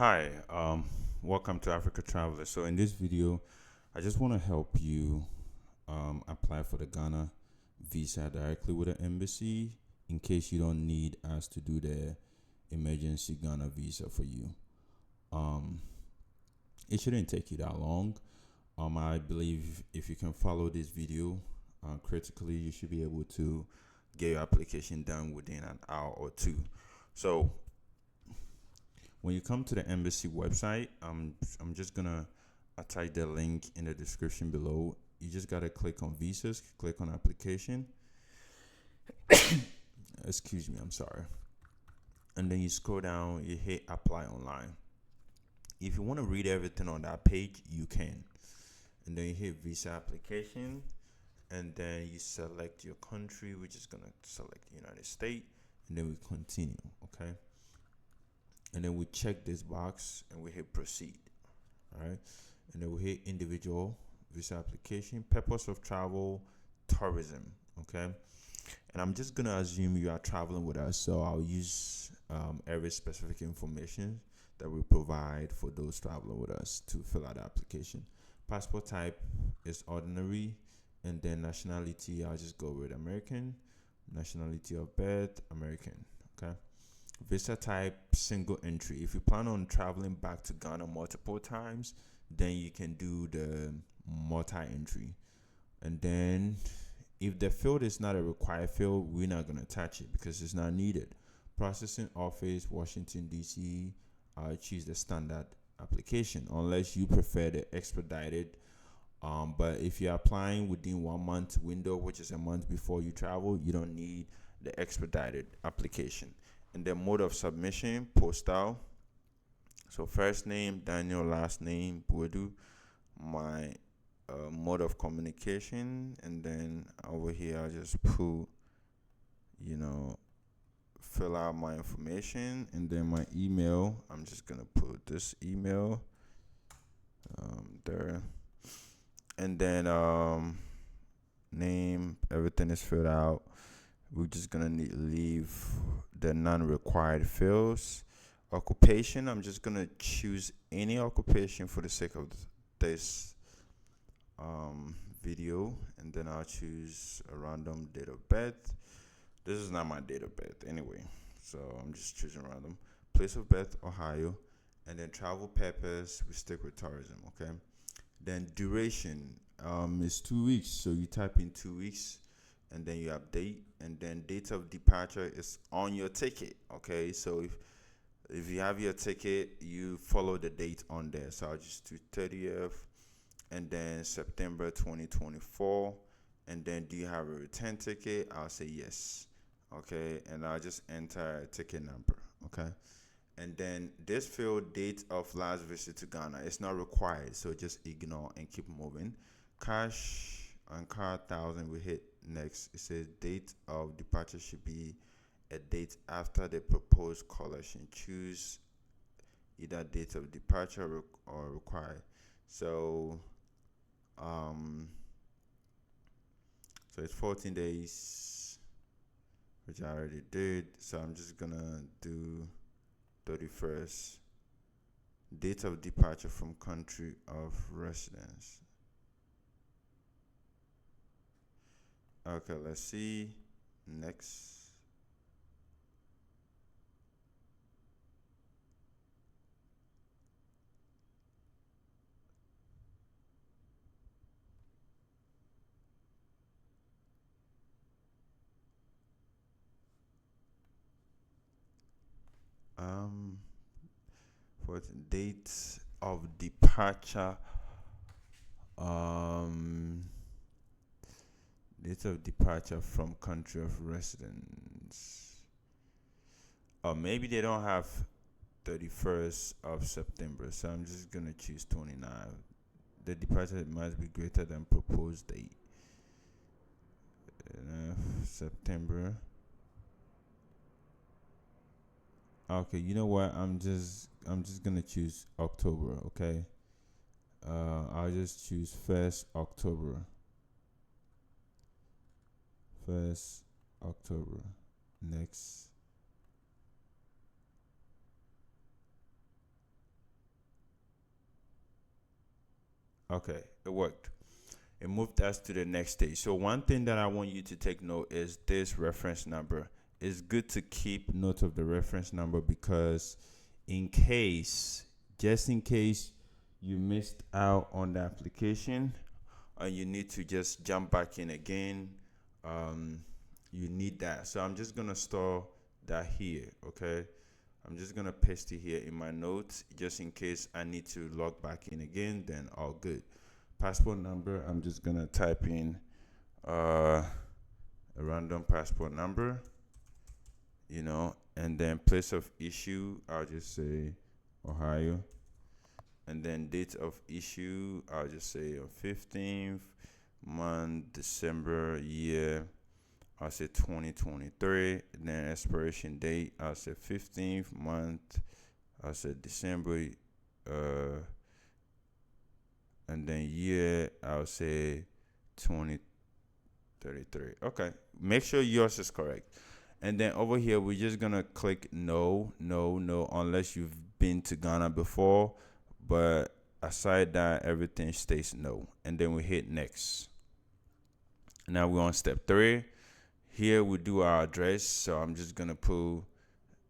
Hi, welcome to Africa Traveler. So in this video, I just want to help you apply for the Ghana visa directly with the embassy in case you don't need us to do the emergency Ghana visa for you. Um, it shouldn't take you that long. I believe if you can follow this video critically, you should be able to get your application done within an hour or two. So when you come to the embassy website, I'm just gonna attach the link in the description below. You just gotta click on visas, click on application. Excuse me, I'm sorry. And then you scroll down, you hit apply online. If you want to read everything on that page, you can. And then you hit visa application, and then you select your country, which is gonna select the United States, and then we continue. Okay. And then we check this box and we hit proceed. All right. And then we hit individual visa application, purpose of travel, tourism. Okay. And I'm just gonna assume you are traveling with us, so I'll use every specific information that we provide for those traveling with us to fill out the application. Passport type is ordinary, and then nationality, I'll just go with American. Nationality of birth, American. Okay. Visa type, single entry. If you plan on traveling back to Ghana multiple times, then you can do the multi-entry. And then if the field is not a required field, we're not going to touch it because it's not needed. Processing office, Washington, D.C., choose the standard application unless you prefer the expedited. But if you're applying within 1 month window, which is a month before you travel, you don't need the expedited application. And the mode of submission, postal. So first name, Daniel, last name, Buedu. My mode of communication, and then over here I'll just put, fill out my information, and then my email. I'm just gonna put this email there, and then name. Everything is filled out. We're just gonna leave the non-required fields. Occupation, I'm just gonna choose any occupation for the sake of this video, and then I'll choose a random date of birth. This is not my date of birth anyway, so I'm just choosing random. Place of birth, Ohio, and then travel purpose, we stick with tourism. Okay. Then duration is 2 weeks, so you type in 2 weeks, and then you update, and then date of departure is on your ticket. Okay, so if you have your ticket, you follow the date on there. So I'll just do 30th, and then September 2024, and then do you have a return ticket? I'll say yes. Okay, and I'll just enter a ticket number. Okay, and then this field, date of last visit to Ghana, it's not required, so just ignore and keep moving. Cash and card 1,000, we hit next. It says date of departure should be a date after the proposed collection. Choose either date of departure or required. So so it's 14 days, which I already did. So I'm just gonna do 31st. Date of departure from country of residence. Okay, let's see. Next. For the date of departure, date of departure from country of residence. Or maybe they don't have 31st of September, so I'm just gonna choose 29. The departure must be greater than proposed date. September. Okay, you know what? I'm just gonna choose October. Okay. I'll just choose 1st October. 1st October. Next. Okay, it worked. It moved us to the next stage. So one thing that I want you to take note is this reference number. It's good to keep note of the reference number because in case, just in case you missed out on the application and you need to just jump back in again, um, you need that. So I'm just gonna store that here, okay? I'm just gonna paste it here in my notes just in case I need to log back in again, then all good. Passport number, I'm just gonna type in a random passport number, and then place of issue, I'll just say Ohio. And then date of issue, I'll just say on 15th, month, December, year, I'll say 2023. And then expiration date, I'll say 15th, month, I'll say December, and then year, I'll say 2033. Okay, make sure yours is correct. And then over here, we're just gonna click no, no, no, unless you've been to Ghana before. But aside that, everything stays no. And then we hit next. Now we're on step 3. Here we do our address. So I'm just gonna put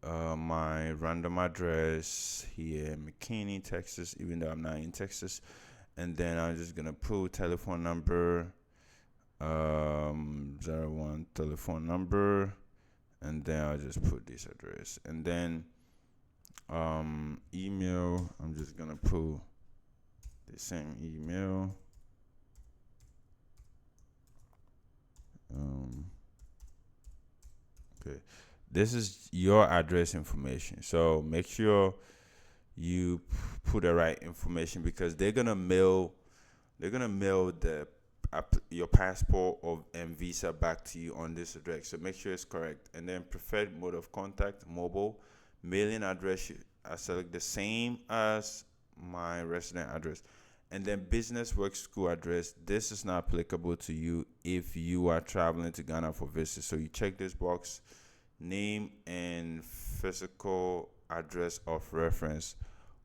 my random address here, McKinney, Texas, even though I'm not in Texas. And then I'm just gonna put telephone number, 01 telephone number, and then I'll just put this address. And then email, I'm just gonna put the same email. Okay, this is your address information, so make sure you put the right information because they're gonna mail the your passport and visa back to you on this address. So make sure it's correct. And then preferred mode of contact, mobile. Mailing address, I select the same as my resident address. And then business, work, school address. This is not applicable to you if you are traveling to Ghana for visit. So you check this box, name and physical address of reference,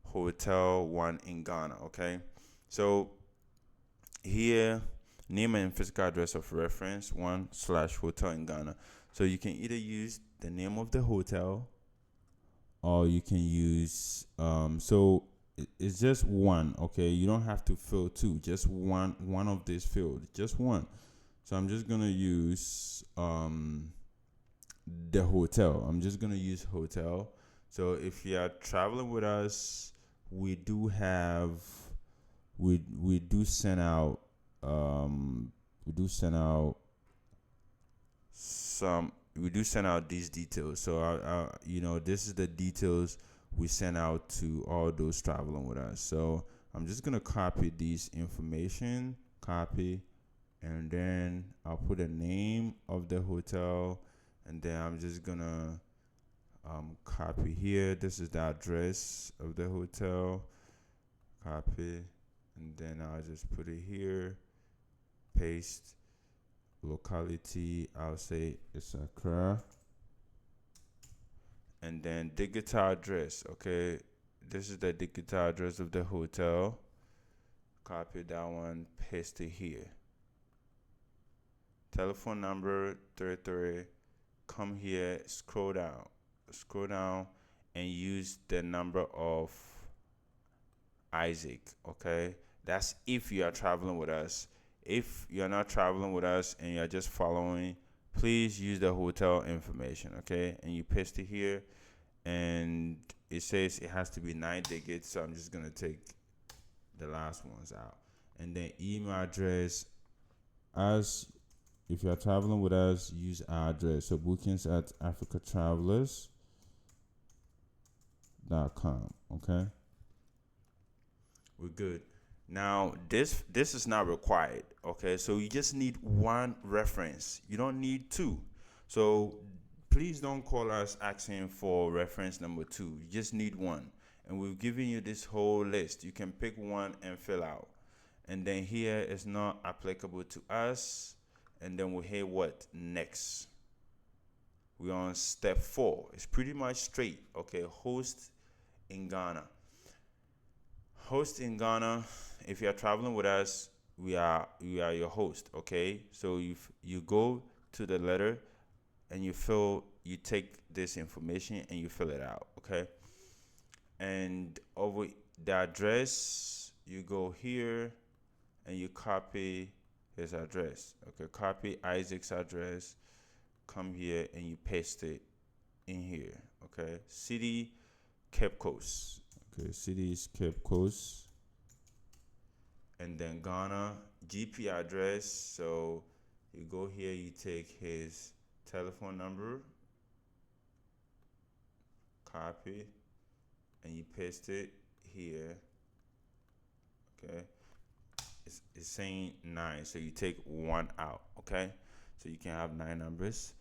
hotel 1 in Ghana. Okay, so here, name and physical address of reference 1/hotel in Ghana. So you can either use the name of the hotel or you can use so it's just one. Okay, you don't have to fill two, just one of this field, just one. So I'm just gonna use the hotel. I'm just gonna use hotel. So if you are traveling with us, we do have we do send out some we do send out these details. So this is the details we send out to all those traveling with us. So I'm just gonna copy these information, and then I'll put the name of the hotel, and then I'm just gonna copy here. This is the address of the hotel. Copy, and then I'll just put it here. Paste. Locality, I'll say it's Accra. And then digital address. Okay, this is the digital address of the hotel. Copy that one, paste it here. Telephone number 33. Come here, scroll down, and use the number of Isaac. Okay, that's if you are traveling with us. If you're not traveling with us and you're just following, please use the hotel information. Okay, and you paste it here, and it says it has to be 9 digits. So I'm just gonna take the last ones out, and then email address. As if you're traveling with us, use our address. So bookings at africatravelers.com. Okay, we're good. Now this is not required. Okay, so you just need one reference. You don't need two. So please don't call us asking for reference number 2. You just need one, and we've given you this whole list. You can pick one and fill out. And then here is not applicable to us. And then we hit what next? We're on step 4. It's pretty much straight. Okay, host in Ghana. Host in Ghana. If you are traveling with us, we are your host. Okay, so you go to the letter and you take this information and you fill it out. Okay, and over the address, you go here and you copy his address. Okay, copy Isaac's address. Come here and you paste it in here. Okay, city Cape Coast. Okay, city is Cape Coast, and then Ghana GP address. So you go here, you take his telephone number, copy, and you paste it here. Okay, it's saying 9, so you take 1 out. Okay, so you can have 9 numbers.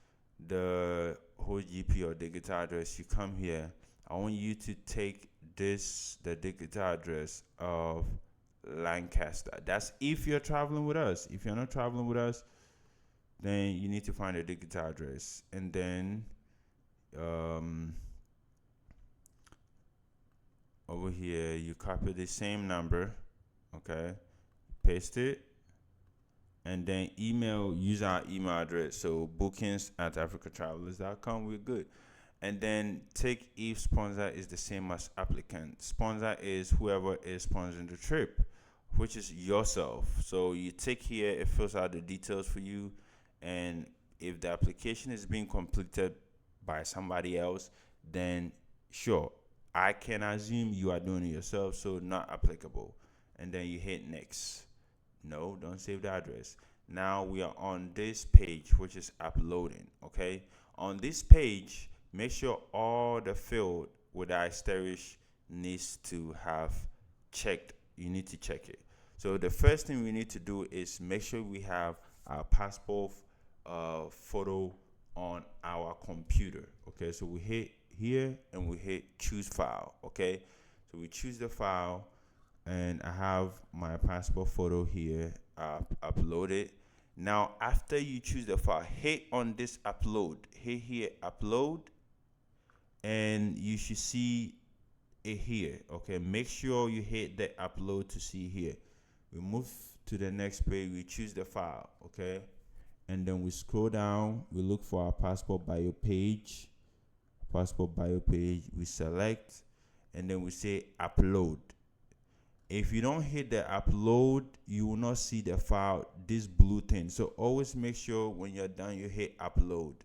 The whole GP or digital address, you come here. I want you to take the digital address of Lancaster. That's if you're traveling with us. If you're not traveling with us, then you need to find a digital address, and then um, over here you copy the same number. Okay, paste it, and then use our email address. So bookings at africatravelers.com. We're good. And then take if sponsor is the same as applicant. Sponsor is whoever is sponsoring the trip, which is yourself. So you take here, it fills out the details for you, and if the application is being completed by somebody else, then sure, I can assume you are doing it yourself, so not applicable. And then you hit next. No, don't save the address. Now we are on this page, which is uploading. Okay, on this page, make sure all the field with the asterisk needs to have checked. You need to check it. So the first thing we need to do is make sure we have our passport photo on our computer. Okay, so we hit here and we hit choose file. Okay, so we choose the file, and I have my passport photo here uploaded. Now after you choose the file, hit on this upload. Hit here upload, and you should see it here. Okay, make sure you hit the upload to see here. We move to the next page, we choose the file. Okay, and then we scroll down, we look for our passport bio page. We select, and then we say upload. If you don't hit the upload, you will not see the file, this blue thing. So always make sure when you're done, you hit upload.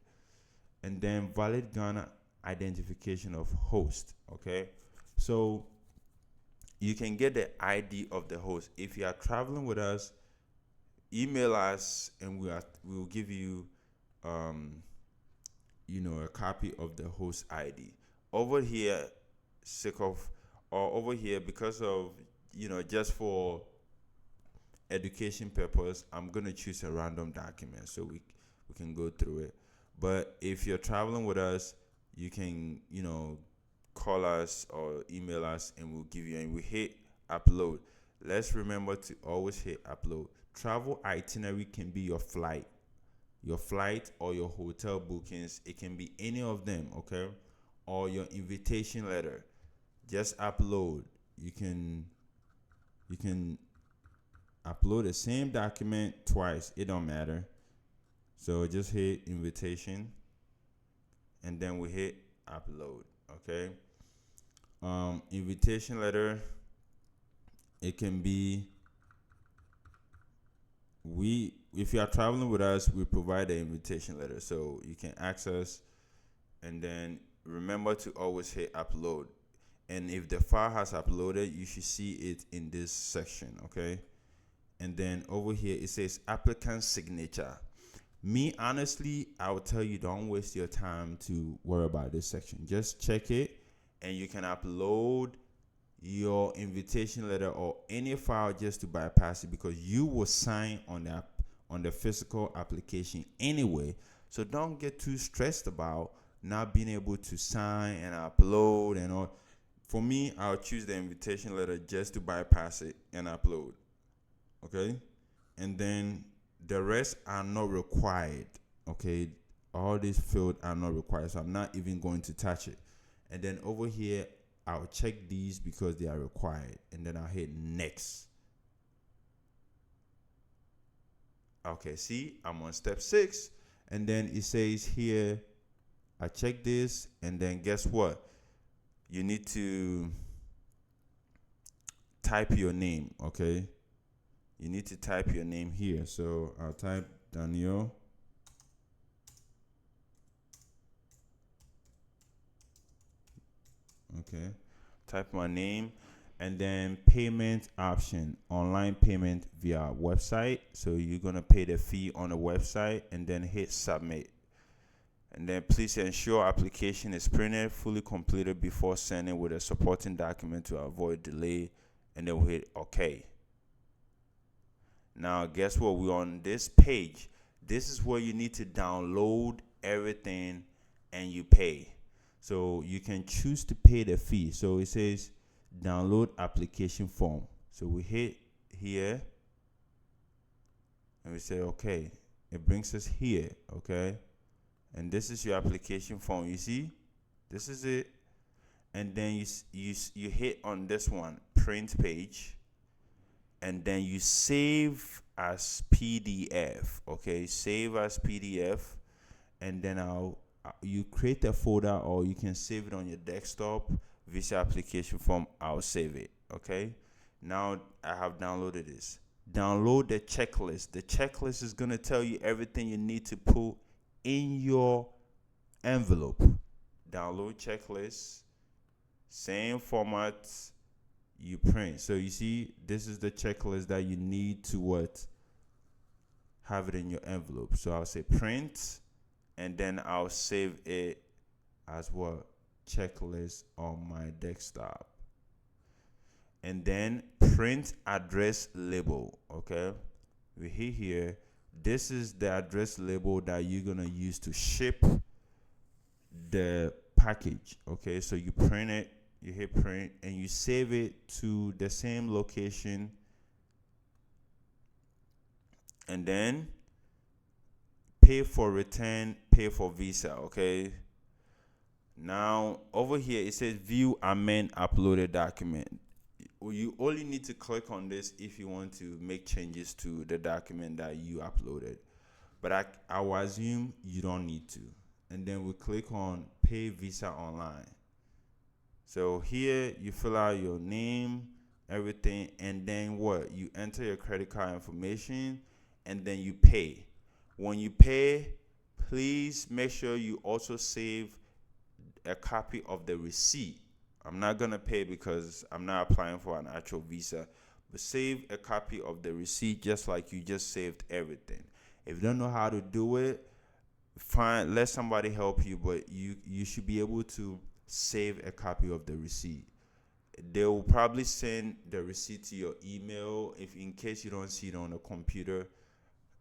And then valid Ghana identification of host. Okay, so you can get the ID of the host. If you are traveling with us, email us, and we will give you a copy of the host ID. Over here, over here, because of just for education purpose, I'm gonna choose a random document so we can go through it. But if you're traveling with us, you can call us or email us, and we'll give you, and we hit upload. Let's remember to always hit upload. Travel itinerary can be your flight or your hotel bookings. It can be any of them. Okay, or your invitation letter. Just upload. You can upload the same document twice. It don't matter. So just hit invitation, and then we hit upload. Okay, invitation letter, it can be, if you are traveling with us, we provide the invitation letter, so you can access, and then remember to always hit upload. And if the file has uploaded, you should see it in this section. Okay, and then over here it says applicant signature. Me, honestly, I would tell you, don't waste your time to worry about this section. Just check it, and you can upload your invitation letter or any file just to bypass it, because you will sign on the physical application anyway. So don't get too stressed about not being able to sign and upload and all. For me, I'll choose the invitation letter just to bypass it and upload. Okay, and then the rest are not required. Okay, all these fields are not required, so I'm not even going to touch it. And then over here, I'll check these because they are required, and then I'll hit next. Okay, see, I'm on step 6, and then it says here, I check this, and then guess what? You need to type your name, okay? You need to type your name here. So I'll type Daniel. Okay, type my name, and then payment option, online payment via website. So you're gonna pay the fee on the website, and then hit submit. And then please ensure application is printed, fully completed before sending with a supporting document to avoid delay, and then we'll hit OK. Now guess what? We're on this page. This is where you need to download everything and you pay. So you can choose to pay the fee. So it says download application form. So we hit here and we say okay. It brings us here, okay? And this is your application form. You see, this is it. And then you hit on this one, print page, and then you save as PDF. Okay, save as PDF, and then you create a folder, or you can save it on your desktop. Visa application form, I'll save it. Okay, now I have downloaded this. Download the checklist. The checklist is going to tell you everything you need to put in your envelope. Download checklist, same format you print. So you see, this is the checklist that you need to have it in your envelope. So I'll say print, and then I'll save it as checklist on my desktop. And then print address label. Okay, we hit here. This is the address label that you're gonna use to ship the package. Okay, so you print it, you hit print, and you save it to the same location. And then pay for return, pay for visa. Okay, now over here it says view amend uploaded document. You only need to click on this if you want to make changes to the document that you uploaded, but I will assume you don't need to. And then we click on pay visa online. So here you fill out your name, everything, and then you enter your credit card information, and then you pay. When you pay, please make sure you also save a copy of the receipt. I'm not gonna pay because I'm not applying for an actual visa, but save a copy of the receipt just like you just saved everything. If you don't know how to do it, fine, let somebody help you, but you should be able to save a copy of the receipt. They will probably send the receipt to your email if in case you don't see it on the computer,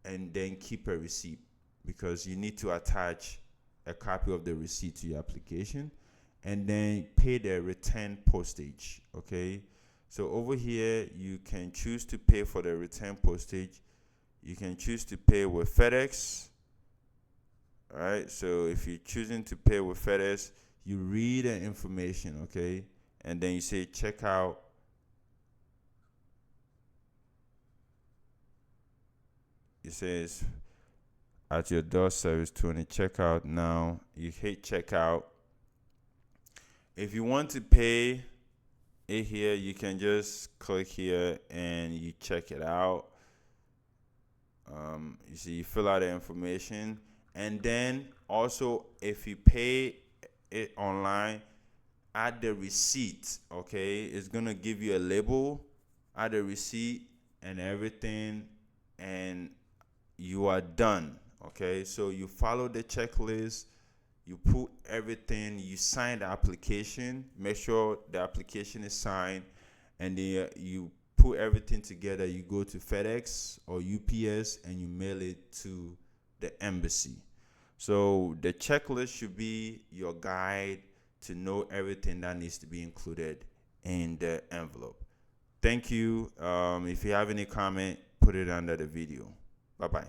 and then keep a receipt because you need to attach a copy of the receipt to your application, and then pay the return postage. Okay, so over here you can choose to pay for the return postage. You can choose to pay with FedEx. All right, so if you're choosing to pay with FedEx, you read the information, okay, and then you say checkout. It says at your door service 20 checkout. Now you hit checkout. If you want to pay it here, you can just click here and you check it out. You see, you fill out the information, and then also if you pay it online, add the receipt. Okay, it's gonna give you a label, add the receipt and everything, and you are done. Okay, so you follow the checklist, you put everything, you sign the application, make sure the application is signed, and then you put everything together. You go to FedEx or UPS and you mail it to the embassy. So the checklist should be your guide to know everything that needs to be included in the envelope. Thank you. If you have any comment, put it under the video. Bye-bye.